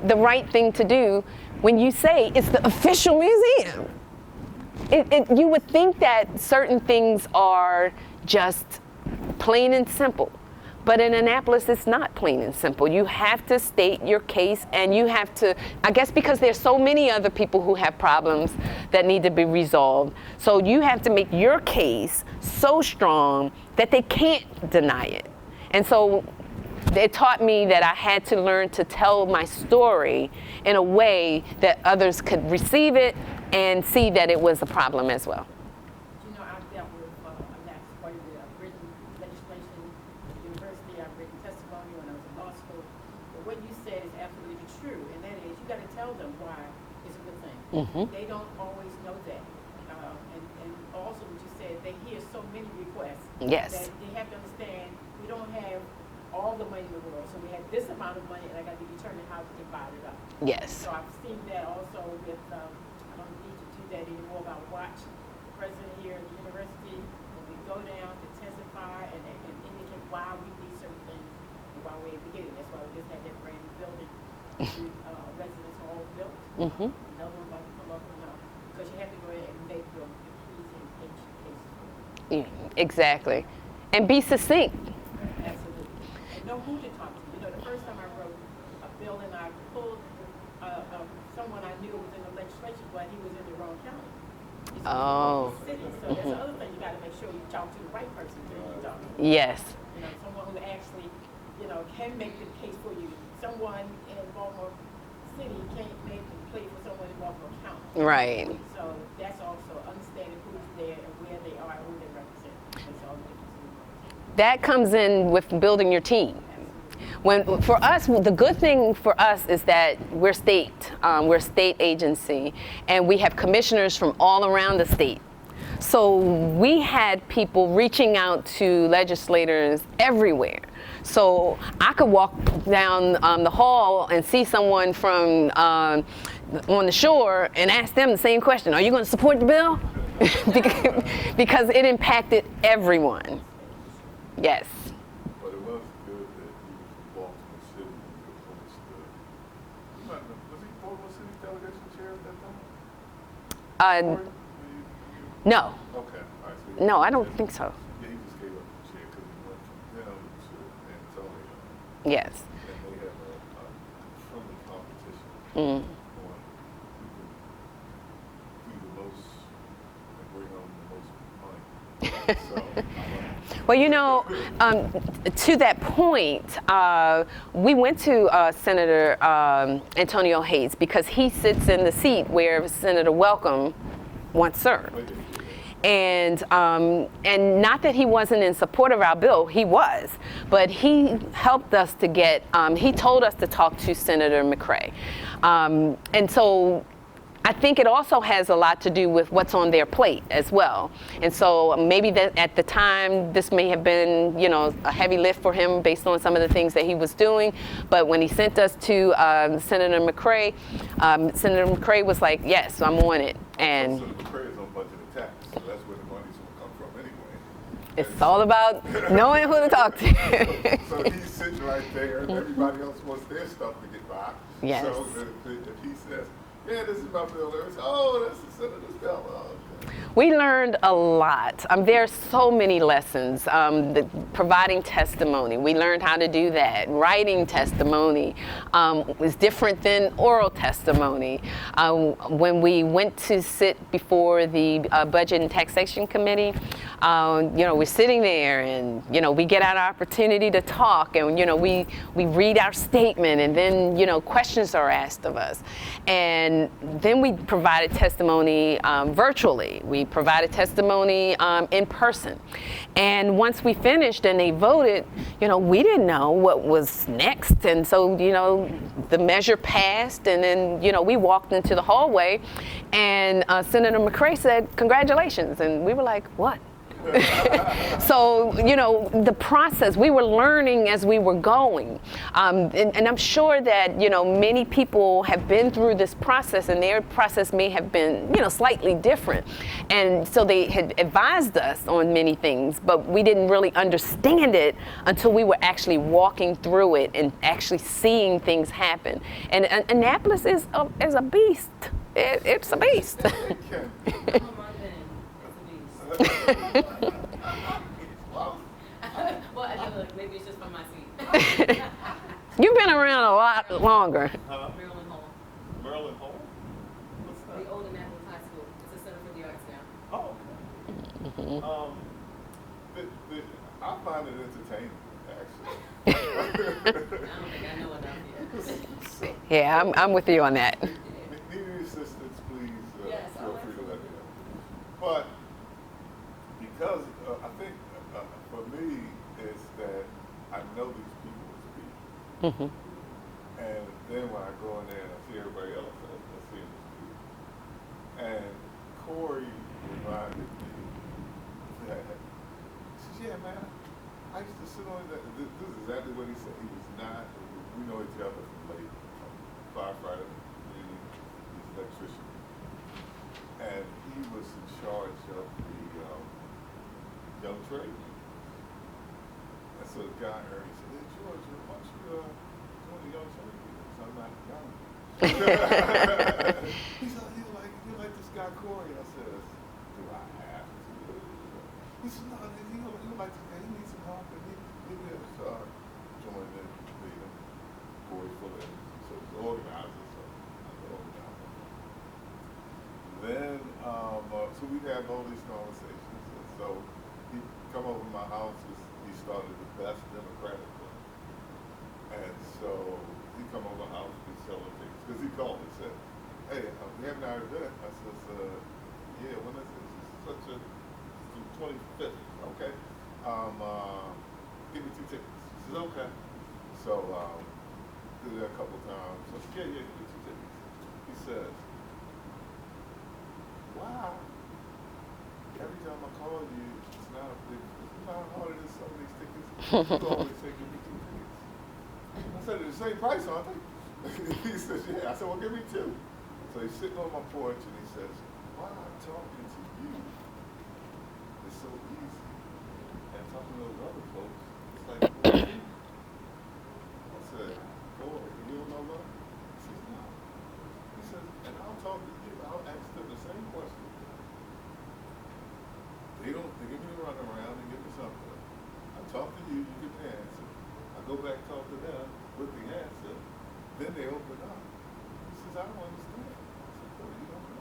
[SPEAKER 1] the right thing to do when you say it's the official museum? You would think that certain things are just plain and simple. But in Annapolis, it's not plain and simple. You have to state your case, and you have to, I guess because there's so many other people who have problems that need to be resolved. So you have to make your case so strong that they can't deny it. And so it taught me that I had to learn to tell my story in a way that others could receive it and see that it was a problem as well.
[SPEAKER 3] I've dealt with quite a bit. I've written legislation at the university. I've written testimony when I was in law school. But what you said is absolutely true, and that is you got to tell them why it's a good thing.
[SPEAKER 1] Mm-hmm.
[SPEAKER 3] They don't always know that. And also what you said, they hear so many requests
[SPEAKER 1] Yes.
[SPEAKER 3] that they have to understand we don't have all the money in the world. So we have this amount of money, and I got to be determined how to divide it up.
[SPEAKER 1] Yes.
[SPEAKER 3] So I've seen that also with, I don't need to do that anymore, but I watch the president here at the university when we go down to testify and indicate why we need certain things and why we're beginning. That's why we just had that brand new building, residence hall built.
[SPEAKER 1] Mm-hmm.
[SPEAKER 3] Another one about to come up and up. Because you have to go ahead and make your cases.
[SPEAKER 1] Exactly. And be succinct.
[SPEAKER 3] Absolutely. And know who to talk to. The first time I wrote a bill and I pulled someone I knew was in the legislature, but he was in the wrong county.
[SPEAKER 1] Oh.
[SPEAKER 3] City. So that's the other thing. You got to make sure you talk to the right person when you talk.
[SPEAKER 1] Yes.
[SPEAKER 3] Someone who actually, can make the case for you. Someone in Baltimore City can't make the play for someone in Baltimore County.
[SPEAKER 1] Right.
[SPEAKER 3] So that's also understanding who's there and where they are and who they represent. That's all the difference.
[SPEAKER 1] That comes in with building your team. when for us, the good thing for us is that we're a state agency, and we have commissioners from all around the state. So we had people reaching out to legislators everywhere. So I could walk down the hall and see someone from on the shore and ask them the same question: are you going to support the bill? Because it impacted everyone. Yes.
[SPEAKER 4] But it was good that he was from Baltimore City and you approached was he Baltimore City delegation chair at that time?
[SPEAKER 1] No.
[SPEAKER 4] Okay, all right. So
[SPEAKER 1] No, I don't think so.
[SPEAKER 4] Yeah, he just gave up the chair because he went from them to Antonio.
[SPEAKER 1] Yes.
[SPEAKER 4] And they have a friendly competition
[SPEAKER 1] Mm.
[SPEAKER 4] on who do the most and bring home the most money. So,
[SPEAKER 1] Well, you know, to that point, we went to Senator Antonio Hayes because he sits in the seat where Senator Welcome once served. And not that he wasn't in support of our bill, he was, but he helped us to get, he told us to talk to Senator McCray. And so I think it also has a lot to do with what's on their plate as well. And so maybe that at the time, this may have been, you know, a heavy lift for him based on some of the things that he was doing. But when he sent us to Senator McCray was like, yes, I'm on it. And
[SPEAKER 4] Senator McCray is on budget attacks, so that's where the money's going to come from anyway.
[SPEAKER 1] it's all about knowing who to talk to.
[SPEAKER 4] So he's sitting right there, and everybody else wants their stuff to get by.
[SPEAKER 1] Yes.
[SPEAKER 4] So if he says, yeah, this is my bill, oh, that's the senator's bill. Oh, okay.
[SPEAKER 1] We learned a lot. There are so many lessons. Providing testimony, we learned how to do that. Writing testimony was different than oral testimony. When we went to sit before the Budget and Taxation Committee, you know, we're sitting there and, you know, we get our opportunity to talk and, you know, we read our statement and then, you know, questions are asked of us. And then we provided testimony virtually. We provided testimony in person. And once we finished and they voted, you know, we didn't know what was next. And so, you know, the measure passed and then, you know, we walked into the hallway and Senator McCray said, congratulations. And we were like, what? So, you know, the process, we were learning as we were going. And I'm sure that, you know, many people have been through this process and their process may have been, you know, slightly different. And so they had advised us on many things, but we didn't really understand it until we were actually walking through it and actually seeing things happen. And Annapolis is a beast. It's a beast.
[SPEAKER 2] Well, I feel like maybe it's just from my seat.
[SPEAKER 1] You've been around a lot longer.
[SPEAKER 2] Maryland Hall,
[SPEAKER 4] Maryland Hall? What's that?
[SPEAKER 2] the old Annapolis High School. It's a center for the arts now.
[SPEAKER 4] Oh, okay. I find it entertaining, actually.
[SPEAKER 2] I don't think I know enough yet.
[SPEAKER 1] Yeah, I'm with you on that.
[SPEAKER 4] Need any assistance, please
[SPEAKER 2] Yes,
[SPEAKER 4] feel
[SPEAKER 2] I'll
[SPEAKER 4] free to let me
[SPEAKER 2] absolutely.
[SPEAKER 4] know. But because I think for me is that I know these people as people. And then when I go in there and I see everybody else, I see them as people. And Corey reminded me that, he says, yeah, man, I used to sit on that. This is exactly what he said. He was not, we know each other from late, firefighter, he's an electrician. And he was in charge of the young trade. And so the guy heard, he said, hey, George, why don't you join the young trade? I'm not young. He said, you like this guy Corey? I said, do I have to? He said, no, you like this guy. He needs some help. And he did. So I joined the Corey Fuller. So it was the organizer. So I was the organizer. Then, so we'd have all these conversations. And so he'd come over to my house. He started the best Democratic Club. And so he'd come over to my house, we'd sell him tickets. Because he called and said, hey, we have an event. I says, yeah, when is this? It's such a, it's the 25th, okay? Give me 2 tickets. He says, okay. So, did that a couple times. So, yeah, give me 2 tickets. He says, wow, every time I call you, it's not harder than some of these tickets. You always say, give me 2 tickets. I said, they're the same price, aren't they? He says, yeah. I said, well, give me 2. So he's sitting on my porch and he says, wow, talking to you is so easy. And talking to those other folks, it's like, I said, boy, you don't know love? He says, no. He says, and I'll talk to you, I'll ask them the same question. They give me the runaround and give me something. I talk to you, you give me the answer. I go back talk to them with the answer. Then they open up. He says, I don't understand. I said, Corey, you don't know?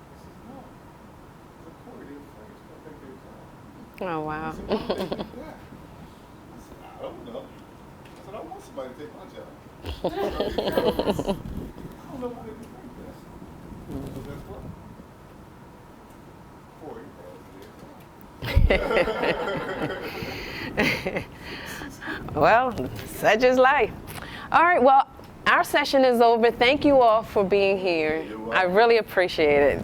[SPEAKER 4] He says, no. I said, Corey, they're French. I think they're Italian.
[SPEAKER 1] Oh, wow.
[SPEAKER 4] He said, why do they do that? I said, I don't know. I said, I want somebody to take my job. I don't know why they think that. So that's what. Corey,
[SPEAKER 1] well, such is life. All right, well, our session is over. Thank you all for being here. I really appreciate it.